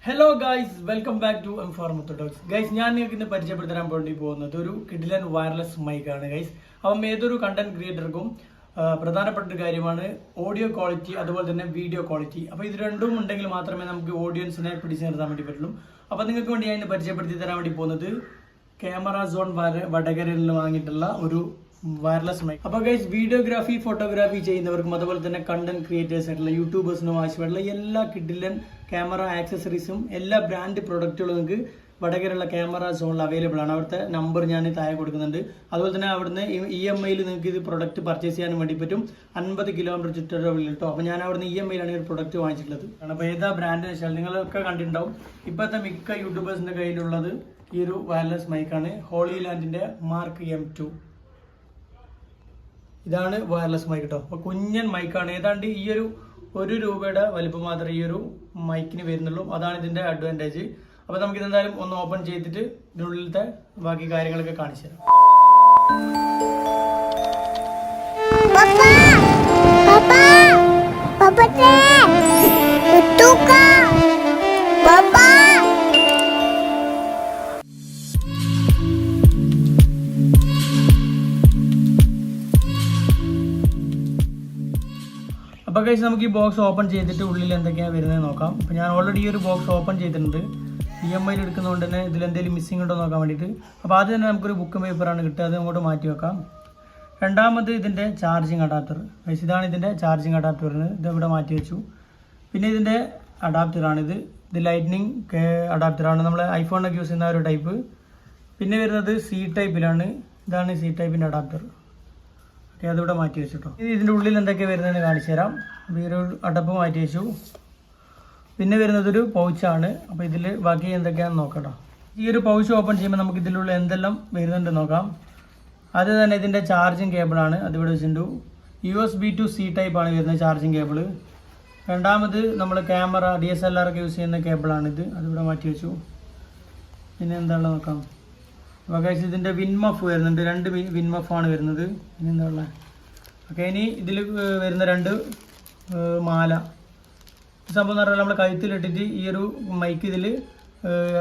Hello guys, welcome back to എംഫോർമത്തോട്ടോക്സ്. Guys, ഞാൻ നിങ്ങൾക്ക് ഇന്ന് പരിചയപ്പെടുത്താൻ വേണ്ടി പോകുന്നത് ഒരു കിഡിലൻ വയർലെസ് മൈക്കാണ് ഗൈസ്. അപ്പം ഏതൊരു കണ്ടന്റ് ക്രിയേറ്റർക്കും പ്രധാനപ്പെട്ട ഒരു കാര്യമാണ് ഓഡിയോ ക്വാളിറ്റി, അതുപോലെ തന്നെ വീഡിയോ ക്വാളിറ്റി. അപ്പോൾ ഇത് രണ്ടും ഉണ്ടെങ്കിൽ മാത്രമേ നമുക്ക് ഓഡിയൻസിനെ പിടിച്ചു നിർത്താൻ വേണ്ടി പറ്റുള്ളൂ. അപ്പോൾ നിങ്ങൾക്ക് വേണ്ടി ഞാൻ ഇന്ന് പരിചയപ്പെടുത്തി തരാൻ വേണ്ടി പോകുന്നത് ക്യാമറ സോൺ വടകരയിൽ നിന്ന് വാങ്ങിയിട്ടുള്ള ഒരു വയർലെസ് മൈക്ക്. അപ്പോൾ ഗൈസ്, വീഡിയോഗ്രാഫി ഫോട്ടോഗ്രാഫി ചെയ്യുന്നവർക്കും അതുപോലെ തന്നെ കണ്ടന്റ് ക്രിയേറ്റേഴ്സ് ആയിട്ടുള്ള യൂട്യൂബേഴ്സിനും ആവശ്യമായിട്ടുള്ള എല്ലാ കിഡിലൻ ക്യാമറ ആക്സസറീസും എല്ലാ ബ്രാൻഡ് പ്രൊഡക്റ്റുകളും നിങ്ങൾക്ക് വടകരയുള്ള ക്യാമറ സോണിൽ അവൈലബിൾ ആണ്. അവിടുത്തെ നമ്പർ ഞാൻ താഴെ കൊടുക്കുന്നുണ്ട്. അതുപോലെ തന്നെ അവിടുന്ന് EMI നിങ്ങൾക്ക് ഇത് പ്രൊഡക്റ്റ് പർച്ചേസ് ചെയ്യാൻ വേണ്ടി പറ്റും. 50 കിലോമീറ്റർ ചുറ്റളവിൽ കേട്ടോ. അപ്പോൾ ഞാൻ അവിടുന്ന് EMI-ലാണ് ഈ ഒരു പ്രൊഡക്റ്റ് വാങ്ങിച്ചിട്ടുള്ളത്. അപ്പോൾ ഏതാ ബ്രാൻഡ് വെച്ചാൽ നിങ്ങളൊക്കെ കണ്ടിട്ടുണ്ടാവും. ഇപ്പോഴത്തെ മിക്ക യൂട്യൂബേഴ്സിൻ്റെ കയ്യിലുള്ളത് ഈ ഒരു വയർലെസ് മൈക്കാണ്. ഹോളി ലാൻഡിൻ്റെ മാർക്ക് M2. ഇതാണ് വയർലെസ് മൈക്ക് കേട്ടോ. അപ്പോൾ കുഞ്ഞൻ മൈക്കാണ്. ഏതാണ്ട് ഈ ഒരു ₹1 വലിപ്പം മാത്രമേ ഈ ഒരു മൈക്കിന് വരുന്നുള്ളൂ. അതാണ് ഇതിൻ്റെ അഡ്വാൻറ്റേജ്. അപ്പോൾ നമുക്ക് ഇതെന്തായാലും ഒന്ന് ഓപ്പൺ ചെയ്തിട്ട് ഇതിനുള്ളിലത്തെ ബാക്കി കാര്യങ്ങളൊക്കെ കാണിച്ചു തരാം. അപ്പോൾ ഗൈസ്, നമുക്ക് ഈ ബോക്സ് ഓപ്പൺ ചെയ്തിട്ട് ഉള്ളിൽ എന്തൊക്കെയാണ് വരുന്നത് നോക്കാം. അപ്പോൾ ഞാൻ ഓൾറെഡി ഈ ഒരു ബോക്സ് ഓപ്പൺ ചെയ്തിട്ടുണ്ട്. EMI-ൽ എടുക്കുന്നതുകൊണ്ട് തന്നെ ഇതിലെന്തെങ്കിലും മിസ്സിംഗ് ഉണ്ടോ നോക്കാൻ വേണ്ടിയിട്ട്. അപ്പോൾ ആദ്യം തന്നെ നമുക്കൊരു ബുക്കും പേപ്പറാണ് കിട്ടുക. അത് അങ്ങോട്ട് മാറ്റി വെക്കാം. രണ്ടാമത് ഇതിൻ്റെ ചാർജിങ് അഡാപ്റ്റർ. ഗൈസ്, ഇതാണ് ഇതിൻ്റെ ചാർജിങ് അഡാപ്റ്റർ വരുന്നത്. ഇത് ഇവിടെ മാറ്റി വെച്ചു. പിന്നെ ഇതിൻ്റെ അഡാപ്റ്ററാണിത്. ഇത് ലൈറ്റ്നിങ് അഡാപ്റ്ററാണ്. നമ്മൾ ഐഫോണിനൊക്കെ യൂസ് ചെയ്യുന്ന ഒരു ടൈപ്പ്. പിന്നെ വരുന്നത് C ടൈപ്പിലാണ്. ഇതാണ് C ടൈപ്പിൻ്റെ അഡാപ്റ്റർ. ഓക്കെ, അതിവിടെ മാറ്റി വെച്ചിട്ടോ. ഇതിൻ്റെ ഉള്ളിൽ എന്തൊക്കെയാണ് വരുന്നതെന്ന് കാണിച്ചു തരാം. അപ്പോൾ ഈ ഒരു അടപ്പ് മാറ്റി വെച്ചു. പിന്നെ വരുന്നതൊരു പൗച്ചാണ്. അപ്പോൾ ഇതിൽ ബാക്കി എന്തൊക്കെയാണെന്ന് നോക്കട്ടോ. ഈ ഒരു പൗച്ച് ഓപ്പൺ ചെയ്യുമ്പോൾ നമുക്ക് ഇതിലുള്ള എന്തെല്ലാം വരുന്നുണ്ട് നോക്കാം. അത് തന്നെ ഇതിൻ്റെ ചാർജിങ് കേബിളാണ്. അതിവിടെ വെച്ചിട്ടുണ്ട്. USB to C ടൈപ്പാണ് വരുന്നത് ചാർജിങ് കേബിള്. രണ്ടാമത് നമ്മൾ ക്യാമറ DSLR ഒക്കെ യൂസ് ചെയ്യുന്ന കേബിളാണിത്. അതിവിടെ മാറ്റി വെച്ചു. പിന്നെ എന്താണെന്ന് നോക്കാം. അപ്പോൾ ഗൈസ്, ഇതിൻ്റെ വിൻമഫ് വരുന്നുണ്ട്. 2 വിൻമഫാണ് വരുന്നത്. ഇനി എന്താ ഉള്ളത്? ഓക്കെ, ഇനി ഇതിൽ വരുന്ന 2 മാല. സംഭവം എന്ന് പറഞ്ഞാൽ നമ്മൾ കഴുത്തിലിട്ടിട്ട് ഈ ഒരു മൈക്ക് ഇതിൽ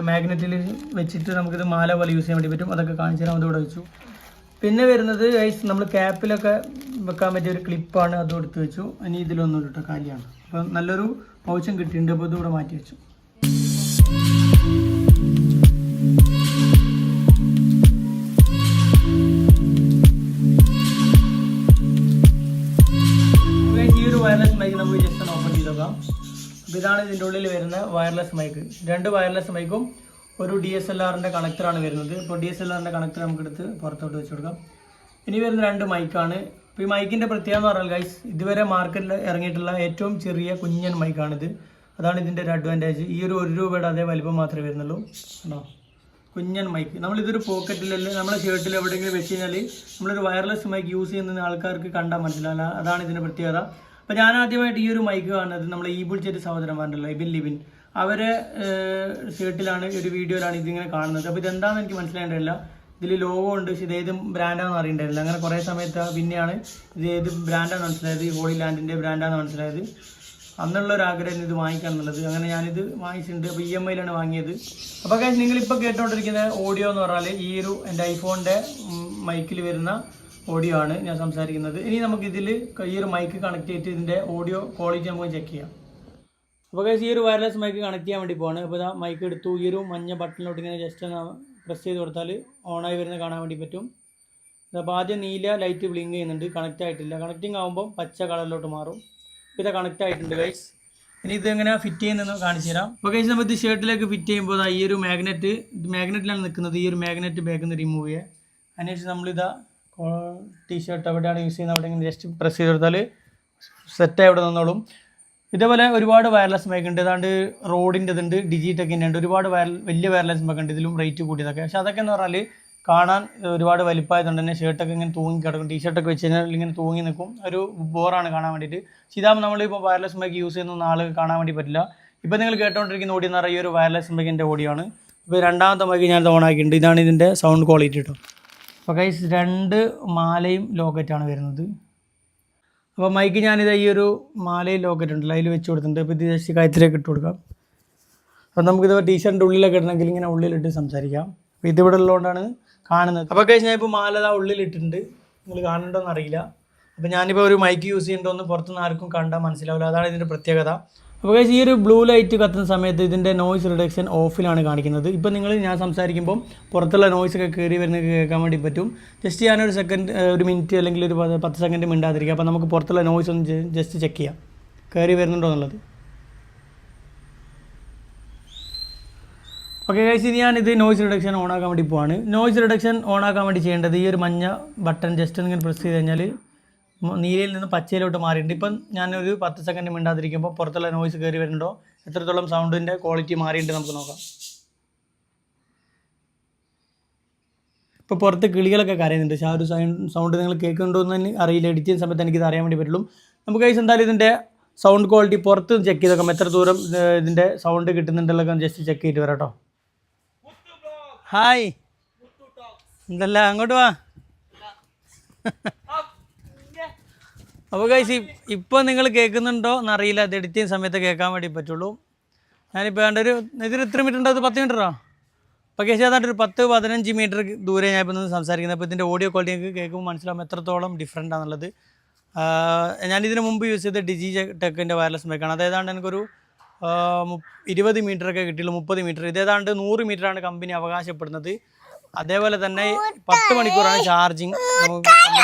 മാഗ്നറ്റിൽ വെച്ചിട്ട് നമുക്കിത് മാല പോലെ യൂസ് ചെയ്യാൻ വേണ്ടി പറ്റും. അതൊക്കെ കാണിച്ചു തരാം. അതിവിടെ വെച്ചു. പിന്നെ വരുന്നത് ഗൈസ്, നമ്മൾ ക്യാപ്പിലൊക്കെ വെക്കാൻ പറ്റിയ ഒരു ക്ലിപ്പാണ്. അതും എടുത്ത് വെച്ചു. ഇനി ഇതിലൊന്നും ഇട്ട കാര്യമാണ്. അപ്പം നല്ലൊരു പൗച്ചും കിട്ടിയിട്ടുണ്ട്. അപ്പോൾ ഇതിവിടെ മാറ്റി വെച്ചു. ഈ ഒരു വയർലെസ് മൈക്ക് നമുക്ക് ജസ്റ്റ് ഒന്ന് ഓപ്പൺ ചെയ്ത് നോക്കാം. അപ്പോൾ ഇതാണ് ഇതിൻ്റെ ഉള്ളിൽ വരുന്ന വയർലെസ് മൈക്ക്. 2 വയർലെസ് മൈക്കും ഒരു DSLR-ൻ്റെ കണക്ടറാണ് വരുന്നത്. ഇപ്പോൾ DSLR-ൻ്റെ കണക്ടർ നമുക്കെടുത്ത് പുറത്തോട്ട് വെച്ച് കൊടുക്കാം. ഇനി വരുന്ന 2 മൈക്കാണ്. അപ്പോൾ ഈ മൈക്കിൻ്റെ പ്രത്യേകത എന്ന് പറഞ്ഞാൽ ഗൈസ്, ഇതുവരെ മാർക്കറ്റിൽ ഇറങ്ങിയിട്ടുള്ള ഏറ്റവും ചെറിയ കുഞ്ഞൻ മൈക്കാണിത്. അതാണ് ഇതിൻ്റെ ഒരു അഡ്വാൻറ്റേജ്. ഈ ഒരു ₹1 അതേ വലിപ്പം മാത്രമേ വരുന്നുള്ളൂ. ആണോ, കുഞ്ഞൻ മൈക്ക്. നമ്മളിതൊരു പോക്കറ്റിലല്ലേ നമ്മളെ ഷർട്ടിൽ എവിടെയെങ്കിലും വെച്ച് കഴിഞ്ഞാൽ നമ്മളൊരു വയർലെസ് മൈക്ക് യൂസ് ചെയ്യുന്ന ആൾക്കാർക്ക് കണ്ടാൽ മനസ്സിലാവില്ല. അതാണ് ഇതിൻ്റെ പ്രത്യേകത. അപ്പോൾ ഞാൻ ആദ്യമായിട്ട് ഈ ഒരു മൈക്ക് കാണുന്നത് നമ്മളെ ഈബുൾച്ചേരി സഹോദരന്മാരുണ്ടല്ലോ, ലിബിൻ. അവരെ ഷർട്ടിലാണ്, ഒരു വീഡിയോയിലാണ് ഇതിങ്ങനെ കാണുന്നത്. അപ്പോൾ ഇതെന്താണെന്ന് എനിക്ക് മനസ്സിലായിട്ടില്ല. ഇതിൽ ലോഗോ ഉണ്ട്, പക്ഷേ ഇത് ഏത് ബ്രാൻഡാണെന്ന് അറിയണ്ടായില്ല. അങ്ങനെ കുറേ സമയത്ത് പിന്നെയാണ് ഇത് ഏത് ബ്രാൻഡാണെന്ന് മനസ്സിലായത്. ഈ ഹോളി ലാൻഡിൻ്റെ ബ്രാൻഡാണെന്ന് മനസ്സിലായത്. അന്നുള്ളൊരു ആഗ്രഹം ഇത് വാങ്ങിക്കണം എന്നുള്ളത്. അങ്ങനെ ഞാനിത് വാങ്ങിച്ചിട്ടുണ്ട്. അപ്പോൾ EMI-ലാണ് വാങ്ങിയത്. അപ്പോൾ കാര്യം നിങ്ങളിപ്പോൾ കേട്ടോണ്ടിരിക്കുന്ന ഓഡിയോ എന്ന് പറഞ്ഞാൽ ഈ ഒരു എൻ്റെ ഐഫോണിൻ്റെ മൈക്കിൽ വരുന്ന ഓഡിയോ ആണ് ഞാൻ സംസാരിക്കുന്നത്. ഇനി നമുക്കിതിൽ ഈ ഒരു മൈക്ക് കണക്ട് ചെയ്തിട്ട് ഇതിൻ്റെ ഓഡിയോ ക്വാളിറ്റി നമുക്ക് ചെക്ക് ചെയ്യാം. അപ്പോൾ കാര്യം ഈ ഒരു വയർലെസ് മൈക്ക് കണക്ട് ചെയ്യാൻ വേണ്ടി പോവാണ്. അപ്പോൾ ഇതാ മൈക്ക് എടുത്തു. ഈ ഒരു മഞ്ഞ ബട്ടണിലോട്ട് ഇങ്ങനെ ജസ്റ്റ് ഒന്ന് പ്രസ് ചെയ്ത് കൊടുത്താൽ ഓണായി വരുന്നത് കാണാൻ വേണ്ടി പറ്റും. അപ്പോൾ ആദ്യം നീല ലൈറ്റ് ബ്ലിങ്ക് ചെയ്യുന്നുണ്ട്. കണക്റ്റ് ആയിട്ടില്ല. കണക്റ്റിംഗ് ആകുമ്പോൾ പച്ച കളറിലോട്ട് മാറും. ഇത് കണക്റ്റ് ആയിട്ടുണ്ട് ഗൈസ്. ഇനി ഇത് എങ്ങനെ ഫിറ്റ് ചെയ്യുന്നതെന്ന് കാണിച്ചു തരാം. അപ്പോൾ ഗൈസ്, നമ്മൾ ഇത് ഷർട്ടിലേക്ക് ഫിറ്റ് ചെയ്യുമ്പോൾ ഈ ഒരു മാഗ്നറ്റിലാണ് നിൽക്കുന്നത്. ഈ ഒരു മാഗ്നറ്റ് ബാക്കിൽ നിന്ന് റിമൂവ് ചെയ്യുക. അതിനുശേഷം നമ്മളിതാ ടീഷർട്ട് എവിടെയാണ് യൂസ് ചെയ്യുന്നത് അവിടെ ഇങ്ങനെ ജസ്റ്റ് പ്രസ് ചെയ്ത് കൊടുത്താൽ സെറ്റായി അവിടെ നിന്നോളും. ഇതേപോലെ ഒരുപാട് വയർലെസ് മൈക്ക് ഉണ്ട്. ഏതാണ്ട് റോഡിൻ്റെതുണ്ട്, ഡിജിടെക്കിൻ്റെ ഉണ്ട്. ഒരുപാട് വലിയ വയർലെസ് മൈക്ക് ഉണ്ട്. ഇതിലും റേറ്റ് കൂടിയതൊക്കെ. പക്ഷേ അതൊക്കെ എന്ന് പറഞ്ഞാൽ കാണാൻ ഒരുപാട് വലിപ്പമായതുകൊണ്ട് തന്നെ ഷർട്ടൊക്കെ ഇങ്ങനെ തൂങ്ങി കിടക്കും. ടീഷർട്ടൊക്കെ വെച്ച് കഴിഞ്ഞാൽ ഇങ്ങനെ തൂങ്ങി നിൽക്കും. ഒരു ബോറാണ് കാണാൻ വേണ്ടിയിട്ട്. പക്ഷേ ഇതാകുമ്പോൾ നമ്മളിപ്പോൾ വയർലെസ് മൈക്ക് യൂസ് ചെയ്യുന്ന ആൾ കാണാൻ വേണ്ടി പറ്റില്ല. ഇപ്പോൾ നിങ്ങൾ കേട്ടുകൊണ്ടിരിക്കുന്ന ഓഡിയോ എന്ന് പറയുക ഈ ഒരു വയർലെസ് മൈക്കിൻ്റെ ഓഡിയോ ആണ്. ഇപ്പോൾ രണ്ടാമത്തെ മൈക്ക് ഞാൻ ഓണാക്കിയിട്ടുണ്ട്. ഇതാണ് ഇതിൻ്റെ സൗണ്ട് ക്വാളിറ്റി കേട്ടോ. അപ്പോൾ ഗൈസ്, 2 മാലയും ലോക്കറ്റാണ് വരുന്നത്. അപ്പോൾ മൈക്ക് ഞാനിത് ഈ ഒരു മാലയും ലോക്കറ്റ് ഉണ്ടല്ലോ അതിൽ വെച്ച് കൊടുത്തിട്ടുണ്ട്. അപ്പോൾ ഇത് ജസ്റ്റ് കഴുത്തിലേക്ക് ഇട്ട് കൊടുക്കാം. അപ്പോൾ നമുക്കിത് ടീഷർട്ടിൻ്റെ ഉള്ളിലൊക്കെ ഇടണമെങ്കിൽ ഇങ്ങനെ ഉള്ളിലിട്ട് സംസാരിക്കാം. അപ്പോൾ ഇതിവിടെ ഉള്ളതുകൊണ്ടാണ് കാണുന്നത്. അപ്പോൾ കഴിഞ്ഞാൽ ഇപ്പോൾ മാലത ഉള്ളിലിട്ടിട്ടുണ്ട്, നിങ്ങൾ കാണുന്നുണ്ടോയെന്ന് അറിയില്ല. അപ്പോൾ ഞാനിപ്പോൾ ഒരു മൈക്ക് യൂസ് ചെയ്യുന്നുണ്ടോയെന്ന് പുറത്തുനിന്ന് ആർക്കും കണ്ടാൽ മനസ്സിലാവില്ല, അതാണ് ഇതിൻ്റെ പ്രത്യേകത. അപ്പോൾ ഈ ഒരു ബ്ലൂ ലൈറ്റ് കത്തുന്ന സമയത്ത് ഇതിൻ്റെ നോയ്സ് റിഡക്ഷൻ ഓഫിലാണ് കാണിക്കുന്നത്. ഇപ്പോൾ ഞാൻ സംസാരിക്കുമ്പോൾ പുറത്തുള്ള നോയ്സൊക്കെ കയറി വരുന്നത് കേൾക്കാൻ വേണ്ടി പറ്റും. ജസ്റ്റ് ഞാനൊരു സെക്കൻഡ്, ഒരു മിനിറ്റ് അല്ലെങ്കിൽ ഒരു 10 സെക്കൻഡ് മിണ്ടാതിരിക്കുക. അപ്പോൾ നമുക്ക് പുറത്തുള്ള നോയ്സ് ഒന്ന് ജസ്റ്റ് ചെക്ക് ചെയ്യാം, കയറി വരുന്നുണ്ടോ എന്നുള്ളത്. ഓക്കെ ഗൈസ്, ഇനി ഞാനിത് നോയ്സ് റിഡക്ഷൻ ഓൺ ആക്കാൻ വേണ്ടി പോവാണ്. നോയ്സ് റിഡക്ഷൻ ഓൺ ആക്കാൻ വേണ്ടി ചെയ്യേണ്ടത് ഈ ഒരു മഞ്ഞ ബട്ടൺ ജസ്റ്റ് ഇങ്ങനെ പ്രസ് ചെയ്ത് കഴിഞ്ഞാൽ നീലയിൽ നിന്ന് പച്ചയിലോട്ട് മാറിയിട്ടുണ്ട്. ഇപ്പം ഞാനൊരു 10 സെക്കൻഡ് മിണ്ടാതിരിക്കുമ്പോൾ പുറത്തുള്ള നോയ്സ് കയറി വരുന്നുണ്ടോ, എത്രത്തോളം സൗണ്ടിൻ്റെ ക്വാളിറ്റി മാറിയിട്ട് നമുക്ക് നോക്കാം. ഇപ്പോൾ പുറത്ത് കിളികളൊക്കെ കരയുന്നുണ്ട്. ആ ഒരു സൗണ്ട് നിങ്ങൾ കേൾക്കുന്നുണ്ടോ എന്ന് അറിയില്ല, എഡിറ്റ് ചെയ്യുന്ന സമയത്ത് എനിക്കിത് അറിയാൻ വേണ്ടി പറ്റുള്ളൂ. നമുക്ക് ഗൈസ് എന്തായാലും ഇതിൻ്റെ സൗണ്ട് ക്വാളിറ്റി പുറത്ത് ചെക്ക് ചെയ്ത് നോക്കാം, എത്ര ദൂരം ഇതിൻ്റെ സൗണ്ട് കിട്ടുന്നുണ്ടല്ലോ ജസ്റ്റ് ചെക്ക് ചെയ്തിട്ട് വരാം കേട്ടോ. ഹായ്, എന്തല്ല, അങ്ങോട്ട് വാ. അപ്പോൾ ഗൈസ് ഇപ്പോൾ നിങ്ങൾ കേൾക്കുന്നുണ്ടോ എന്നറിയില്ല, അത് എഡിറ്റ് ചെയ്യുന്ന സമയത്ത് കേൾക്കാൻ വേണ്ടി പറ്റുള്ളൂ. ഞാനിപ്പോൾ വേണ്ടൊരു ഇതിന് എത്ര മീറ്റർ ഉണ്ടാവും, 10 മീറ്ററോ? അപ്പോൾ ഗൈസ് ഏതാണ്ട് ഒരു 10-15 മീറ്റർ ദൂരെ ഞാൻ ഇപ്പോൾ നിന്ന് സംസാരിക്കുന്നത്. അപ്പോൾ ഇതിൻ്റെ ഓഡിയോ ക്വാളിറ്റി നിങ്ങൾക്ക് കേൾക്കുമ്പോൾ മനസ്സിലാവും എത്രത്തോളം ഡിഫറൻ്റ് ആണെന്നുള്ളത്. ഞാനിതിന് മുമ്പ് യൂസ് ചെയ്ത ഡിജി ടെക്കിൻ്റെ വയർലെസ് മൈക്കാണ്. അത് ഏതാണ്ട് എനിക്കൊരു 20 മീറ്ററൊക്കെ കിട്ടിയുള്ളൂ, 30 മീറ്റർ. ഇതേതാണ്ട് 100 മീറ്ററാണ് കമ്പനി അവകാശപ്പെടുന്നത്. അതേപോലെ തന്നെ 10 മണിക്കൂറാണ് ചാർജിങ് നമുക്ക്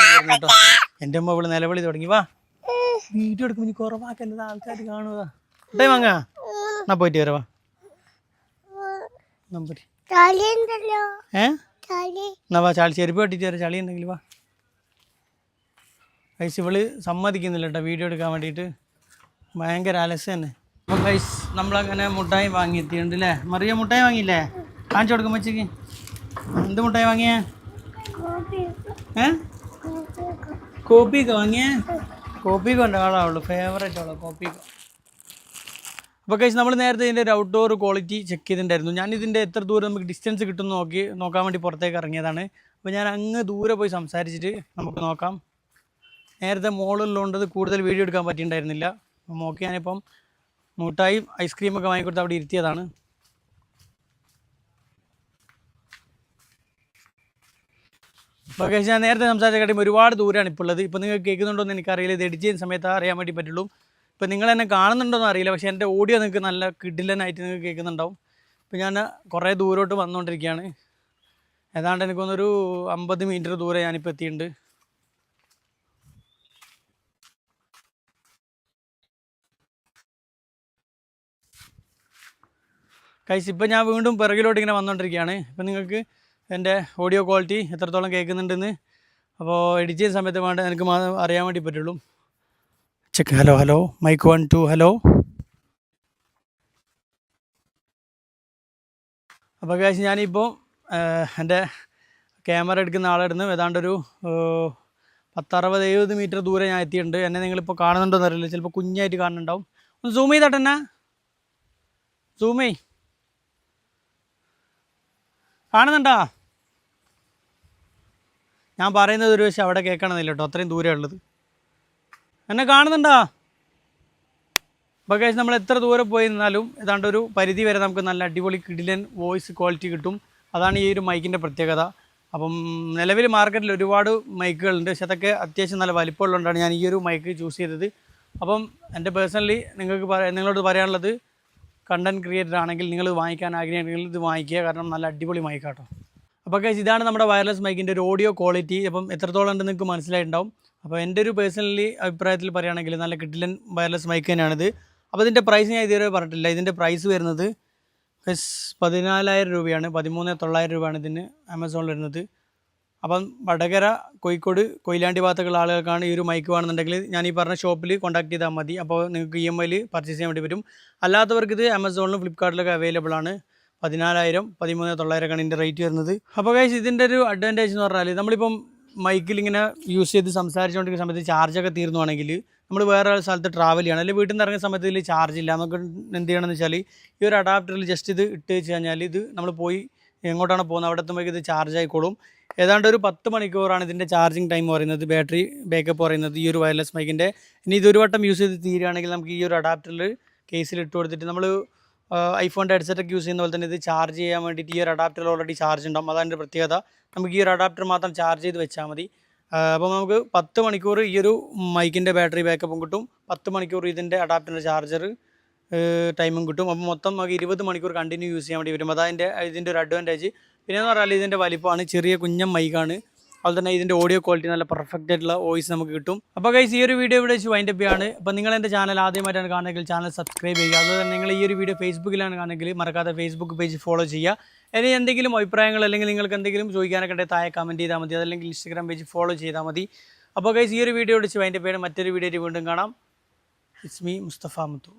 കേട്ടോ. എൻ്റെ അമ്മ ഇവിടെ നിലവിളി തുടങ്ങി. വാ, വീഡിയോ എടുക്കുമ്പോൾ ഇനി കുറവാക്കല്ലത്, ആൾക്കാർ കാണുക. ഇട്ടേ വാങ്ങ, എന്നാ പോയിട്ട് വരാ. നമ്പർ എന്നാ വാ, ചാളി ചെരുപ്പ് കെട്ടിട്ട് വരാം, ചളി ഉണ്ടെങ്കിൽ വാ. ഗൈസ് ഇവള് സമ്മതിക്കുന്നില്ല കേട്ടോ വീഡിയോ എടുക്കാൻ വേണ്ടിയിട്ട്, ഭയങ്കര അലസ തന്നെ. അപ്പോൾ ഗൈസ് നമ്മളങ്ങനെ മുട്ടായി വാങ്ങി എത്തിയിട്ടുണ്ട് അല്ലേ. മറിയ മുട്ടായി വാങ്ങിയില്ലേ, കാണിച്ചു കൊടുക്കും വെച്ചേക്ക്. എന്ത് മുട്ടായി വാങ്ങിയേ? കോപ്പിയൊക്കെ വാങ്ങിയേ? കോപ്പിയൊക്കെ ഉണ്ട് ആളാവുള്ളൂ, ഫേവറേറ്റ് ആളോ കോപ്പിയൊക്കെ. അപ്പോൾ ഗൈസ് നമ്മൾ നേരത്തെ ഇതിൻ്റെ ഒരു ഔട്ട്ഡോർ ക്വാളിറ്റി ചെക്ക് ചെയ്തിട്ടുണ്ടായിരുന്നു. ഞാനിതിൻ്റെ എത്ര ദൂരം നമുക്ക് ഡിസ്റ്റൻസ് കിട്ടുമെന്ന് നോക്കാൻ വേണ്ടി പുറത്തേക്ക് ഇറങ്ങിയതാണ്. അപ്പോൾ ഞാൻ അങ്ങ് ദൂരെ പോയി സംസാരിച്ചിട്ട് നമുക്ക് നോക്കാം. നേരത്തെ മോളിലുള്ളത് കൂടുതൽ വീഡിയോ എടുക്കാൻ പറ്റിയിട്ടുണ്ടായിരുന്നില്ല. അപ്പോൾ നോക്കി ഞാനിപ്പം മുട്ടായും ഐസ്ക്രീമൊക്കെ വാങ്ങിക്കൊടുത്ത് അവിടെ ഇരുത്തിയതാണ്. അപ്പോൾ ഗൈസ് ഞാൻ നേരത്തെ സംസാരിച്ച കാര്യം ഒരുപാട് ദൂരമാണ് ഇപ്പോൾ ഉള്ളത്. ഇപ്പോൾ നിങ്ങൾക്ക് കേൾക്കുന്നുണ്ടോ എന്ന് എനിക്കറിയില്ല, ഇത് എഡിറ്റ് ചെയ്യുന്ന സമയത്ത് അറിയാൻ വേണ്ടി പറ്റുള്ളൂ. ഇപ്പോൾ നിങ്ങൾ എന്നെ കാണുന്നുണ്ടോയെന്ന് അറിയില്ല, പക്ഷേ എൻ്റെ ഓഡിയോ നിങ്ങൾക്ക് നല്ല കിഡിലനായിട്ട് നിങ്ങൾക്ക് കേൾക്കുന്നുണ്ടാവും. ഇപ്പോൾ ഞാൻ കുറേ ദൂരോട്ട് വന്നുകൊണ്ടിരിക്കുകയാണ്. ഏതാണ്ട് എനിക്കൊന്നൊരു 50 മീറ്റർ ദൂരെ ഞാനിപ്പോൾ എത്തിയിട്ടുണ്ട്. ഗൈസ് ഇപ്പോൾ ഞാൻ വീണ്ടും പിറകിലോട്ട് ഇങ്ങനെ വന്നുകൊണ്ടിരിക്കുകയാണ്. ഇപ്പോൾ നിങ്ങൾക്ക് എൻ്റെ ഓഡിയോ ക്വാളിറ്റി എത്രത്തോളം കേൾക്കുന്നുണ്ടെന്ന് അപ്പോൾ എഡിറ്റ് ചെയ്യുന്ന സമയത്ത് വേണ്ട എനിക്ക് അറിയാൻ വേണ്ടി പറ്റുള്ളൂ. ചെക്ക്. Hello mike 1 2 hello. അപ്പോൾ ഗൈസ് ഞാനിപ്പോൾ എൻ്റെ ക്യാമറ എടുക്കുന്ന ആളെടുന്ന് ഏതാണ്ടൊരു 10-60-70 മീറ്റർ ദൂരെ ഞാൻ എത്തിയിട്ടുണ്ട്. എന്നെ നിങ്ങളിപ്പോൾ കാണുന്നുണ്ടോയെന്ന് അറിയില്ല, ചിലപ്പോൾ കുഞ്ഞായിട്ട് കാണുന്നുണ്ടാവും. ഒന്ന് സൂം ചെയ്തോട്ടെന്നെ, സൂം ചെയ്. കാണുന്നുണ്ടോ? ഞാൻ പറയുന്നത് ഒരു പക്ഷേ അവിടെ കേൾക്കണമെന്നില്ല കേട്ടോ, അത്രയും ദൂരമാണ് ഉള്ളത്. എന്നെ കാണുന്നുണ്ടോ? അപ്പോൾ ഗൈസ് നമ്മൾ എത്ര ദൂരെ പോയി നിന്നാലും ഏതാണ്ട് ഒരു പരിധി വരെ നമുക്ക് നല്ല അടിപൊളി കിടിലൻ വോയിസ് ക്വാളിറ്റി കിട്ടും. അതാണ് ഈ ഒരു മൈക്കിൻ്റെ പ്രത്യേകത. അപ്പം നിലവിൽ മാർക്കറ്റിൽ ഒരുപാട് മൈക്കുകളുണ്ട്, പക്ഷെ അതൊക്കെ അത്യാവശ്യം നല്ല വലിപ്പമുള്ളതുകൊണ്ടാണ് ഞാൻ ഈ ഒരു മൈക്ക് ചൂസ് ചെയ്തത്. അപ്പം എൻ്റെ പേഴ്സണലി നിങ്ങളോട് പറയാനുള്ളത്, കണ്ടൻറ് ക്രിയേറ്റർ ആണെങ്കിൽ നിങ്ങൾ വാങ്ങിക്കാൻ ആഗ്രഹിക്കുകയാണെങ്കിൽ ഇത് വാങ്ങിക്കുക, കാരണം നല്ല അടിപൊളി മൈക്കാട്ടോ. അപ്പോൾ ഗൈസ് ഇതാണ് നമ്മുടെ വയർലെസ് മൈക്കിൻ്റെ ഒരു ഓഡിയോ ക്വാളിറ്റി. അപ്പം എത്രത്തോളം ഉണ്ടെന്ന് നിങ്ങൾക്ക് മനസ്സിലായിട്ടുണ്ടാവും. അപ്പോൾ എൻ്റെ ഒരു പേഴ്സണലി അഭിപ്രായത്തിൽ പറയുകയാണെങ്കിൽ നല്ല കിഡിലൻ വയർലെസ് മൈക്ക് തന്നെയാണിത്. അപ്പോൾ ഇതിൻ്റെ പ്രൈസ് ഞാൻ ഇതുവരെ പറഞ്ഞിട്ടില്ല. ഇതിൻ്റെ പ്രൈസ് വരുന്നത് 14,000 രൂപയാണ്, 13,900 രൂപയാണ് ഇതിന് ആമസോണിൽ വരുന്നത്. അപ്പം വടകര, കോഴിക്കോട്, കൊയിലാണ്ടി ഭാഗത്തുള്ള ആളുകൾക്കാണ് ഈ ഒരു മൈക്ക് വേണമെന്നുണ്ടെങ്കിൽ ഞാൻ ഈ പറഞ്ഞ ഷോപ്പിൽ കോൺടാക്ട് ചെയ്താൽ മതി. അപ്പോൾ നിങ്ങൾക്ക് EMI പർച്ചേസ് ചെയ്യാൻ വേണ്ടി പറ്റും. അല്ലാത്തവർക്ക് ഇത് ആമസോണിലും ഫ്ലിപ്കാർട്ടിലൊക്കെ അവൈലബിൾ ആണ്. 14,000 13,900 ഇതിൻ്റെ റേറ്റ് വരുന്നത്. അപ്പോൾ ഗൈസ് ഇതിൻ്റെ ഒരു അഡ്വാൻറ്റേജ് എന്ന് പറഞ്ഞാൽ നമ്മളിപ്പം മൈക്കിൽ ഇങ്ങനെ യൂസ് ചെയ്ത് സംസാരിച്ചുകൊണ്ടിരിക്കുന്ന സമയത്ത് ചാർജൊക്കെ തീർന്നുവാണെങ്കിൽ നമ്മൾ വേറെ സ്ഥലത്ത് ട്രാവൽ ചെയ്യണം, അല്ലെങ്കിൽ വീട്ടിൽ നിന്ന് ഇറങ്ങുന്ന സമയത്ത് ഇതിൽ ചാർജ് ഇല്ല, നമുക്ക് എന്ത് ചെയ്യണമെന്ന് വെച്ചാൽ ഈ ഒരു അഡാപ്റ്ററിൽ ജസ്റ്റ് ഇത് ഇട്ട് വെച്ച് കഴിഞ്ഞാൽ ഇത് നമ്മൾ പോയി എങ്ങോട്ടാണ് പോകുന്നത് അവിടെ എത്തുമ്പോഴേക്ക് ഇത് ചാർജ് ആയിക്കോളും. ഏതാണ്ട് ഒരു 10 മണിക്കൂറാണ് ഇതിൻ്റെ ചാർജിങ് ടൈം പറയുന്നത്, ബാറ്ററി ബാക്കപ്പ് പറയുന്നത് ഈ ഒരു വയർലെസ് മൈക്കിൻ്റെ. ഇനി ഇതൊരു വട്ടം യൂസ് ചെയ്ത് തീരുകയാണെങ്കിൽ നമുക്ക് ഈ ഒരു അഡാപ്റ്ററിൽ കേസിൽ ഇട്ട് കൊടുത്തിട്ട് നമ്മൾ ഐഫോണിൻ്റെ ഹെഡ്സെറ്റൊക്കെ യൂസ് ചെയ്യുന്ന പോലെ തന്നെ ഇത് ചാർജ് ചെയ്യാൻ വേണ്ടിയിട്ട് ഈ ഒരു അഡാപ്റ്റർ ഓൾറെഡി ചാർജ് ഉണ്ടാകും. അതാണ് പ്രത്യേകത. നമുക്ക് ഈ ഒരു അഡാപ്റ്റർ മാത്രം ചാർജ് ചെയ്ത് വെച്ചാൽ മതി. അപ്പോൾ നമുക്ക് 10 മണിക്കൂർ ഈ ഒരു മൈക്കിൻ്റെ ബാറ്ററി ബാക്കപ്പും കിട്ടും, 10 മണിക്കൂർ ഇതിൻ്റെ അഡാപ്റ്ററിൻ്റെ ചാർജർ ടൈമും കിട്ടും. അപ്പോൾ മൊത്തം നമുക്ക് 20 മണിക്കൂർ കണ്ടിന്യൂ യൂസ് ചെയ്യാൻ വേണ്ടി വരും. അതാണ് ഇതിൻ്റെ ഒരു അഡ്വാൻറ്റേജ്. പിന്നെയെന്ന് പറഞ്ഞാൽ ഇതിൻ്റെ വലിപ്പമാണ്, ചെറിയ കുഞ്ഞൻ മൈക്കാണ്. അതുപോലെ തന്നെ ഇതിൻ്റെ ഓഡിയോ ക്വാളിറ്റി നല്ല പെർഫെക്റ്റ് ആയിട്ടുള്ള വോയിസ് നമുക്ക് കിട്ടും. അപ്പോൾ ഗൈസ് ഈ ഒരു വീഡിയോ ഇവിടെ വെച്ച് വൈൻഡപ്പ് ചെയ്യാണ്. അപ്പോൾ നിങ്ങൾ എൻ്റെ ചാനൽ ആദ്യമായിട്ടാണ് കാണുന്നതെങ്കിൽ ചാനൽ സബ്സ്ക്രൈബ് ചെയ്യുക. അതുപോലെ തന്നെ നിങ്ങൾ ഈ ഒരു വീഡിയോ ഫേസ്ബുക്കിലാണ് കാണുന്നതെങ്കിൽ മറക്കാതെ ഫേസ്ബുക്ക് പേജ് ഫോളോ ചെയ്യുക. ഇനി എന്തെങ്കിലും അഭിപ്രായങ്ങൾ അല്ലെങ്കിൽ നിങ്ങൾക്ക് എന്തെങ്കിലും ചോദിക്കാനൊക്കെ ഉണ്ടെങ്കിൽ താഴെ കമൻറ്റ് ചെയ്താൽ മതി, അതല്ലെങ്കിൽ ഇൻസ്റ്റാഗ്രാം പേജ് ഫോളോ ചെയ്താൽ മതി. അപ്പോൾ ഗൈസ് ഈ ഒരു വീഡിയോ വെച്ച് വൈൻഡപ്പ് ചെയ്യണം. മറ്റൊരു വീഡിയോയിൽ വീണ്ടും കാണാം. It's me Mustafa Muthu.